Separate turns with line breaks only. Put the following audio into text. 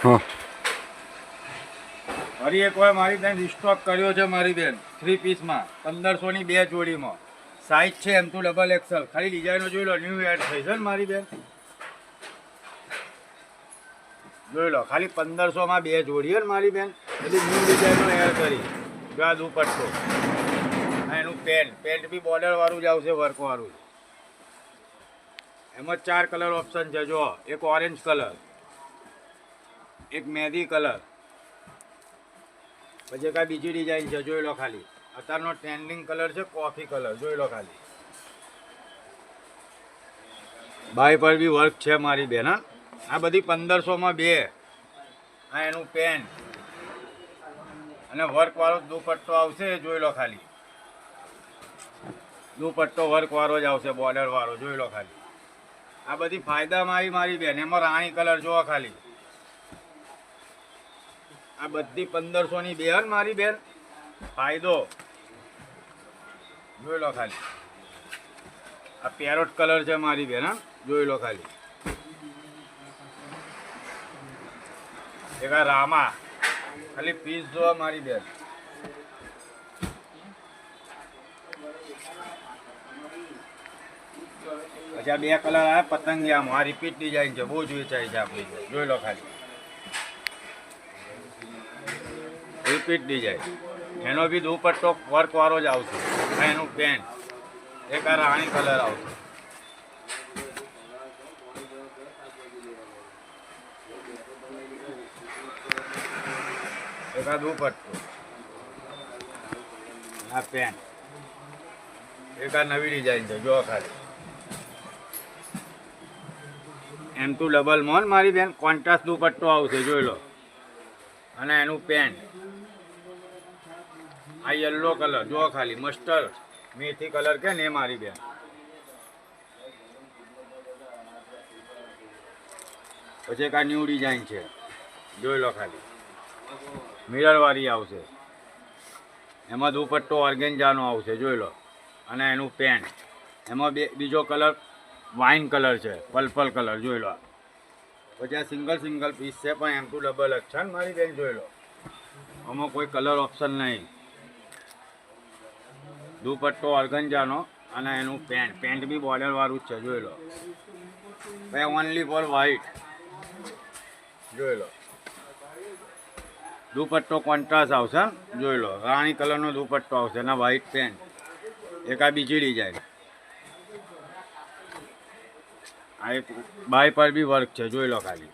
હા
ફરી એકવાર મારી બેન રિસ્ટોક કર્યો છે મારી બેન 3 પીસમાં 1500ની 2 જોડીમાં સાઇઝ છે M2 ડબલ XL ખાલી ડિઝાઇનો જોઈ લો ન્યૂ એડ થઈ છે ને મારી બેન જોઈ લો ખાલી 1500માં 2 જોડી ને મારી બેન બધી ન્યૂ ડિઝાઇનો એડ કરી જો આ દુપટ્ટો એનું પેન્ટ બી બોર્ડર વાળું જ આવશે વર્ક વાળું એમાં 4 કલર ઓપ્શન છે જો એક ઓરેન્જ કલર એક મહેંદી કલર પછી કાંઈ બીજી ડિઝાઇન છે જોઈ લો ખાલી અત્યારનો ટ્રેન્ડિંગ કલર છે કોફી કલર જોઈ લો ખાલી બાય પર બી વર્ક છે મારી બેન હા આ બધી 1500માં 2 આ એનું પેન્ટ અને વર્કવાળો દુપટ્ટો આવશે જોઈ લો ખાલી દુપટ્ટો વર્કવાળો જ આવશે બોર્ડરવાળો જોઈ લો ખાલી આ બધી ફાયદામાં મારી બેન એમાં રાણી કલર જોવા ખાલી આ બધી 1500ની 2 મારી બેન ફાયદો જોઈ લો ખાલી આ પેરોટ કલર છે મારી બેન હા જોઈ લો ખાલી એક આ રામા ખાલી પીસ જોવા મારી બેન પછી આ 2 કલર આવ્યા પતંગિયામાં આ રિપીટ ડિઝાઇન છે બહુ જ વેચાય છે આપણી જોઈ લો ખાલી રિપીટ ડિઝાઇન એનો બી દુપટ્ટો વર્ક વાળો જ આવશે એનું પેન્ટ એક આ રાણી કલર આવશે એક આ દુપટ્ટો આ પેન્ટ એક આ નવી ડિઝાઇન છે જો ખાલી M2 ડબલ મોન મારી બેન કોન્ટ્રાસ્ટ દુપટ્ટો આવશે જોઈ લો અને એનું પેન્ટ આ યલો કલર જો ખાલી મસ્ટર્ડ મેથી કલર કે ને મારી બેન પછી એક આ ન્યૂ ડિઝાઇન છે જોઈ લો ખાલી મિરરવાળી આવશે એમાં દુપટ્ટો ઓર્ગેન્જાનો આવશે જોઈ લો અને એનું પેન્ટ એમાં બીજો કલર વાઇન કલર છે પર્પલ કલર જોઈ લો પછી આ સિંગલ પીસ છે પણ M2 ડબલ જ છે ને મારી બેન જોઈ લો આમાં કોઈ કલર ઓપ્શન નહીં દુપટ્ટો ઓર્ગન્જાનો અને એનું પેન્ટ બી બોર્ડર વાળું જ છે જોઈ લો ભાઈ ઓનલી ફોર વ્હાઈટ જોઈ લો દુપટ્ટો કોન્ટ્રાસ્ટ આવશે જોઈ લો રાણી કલરનો દુપટ્ટો આવશે અને વ્હાઈટ પેન્ટ એક આ બીજી ડિઝાઇન આ એક બાય પર બી વર્ક છે જોઈ લો ખાલી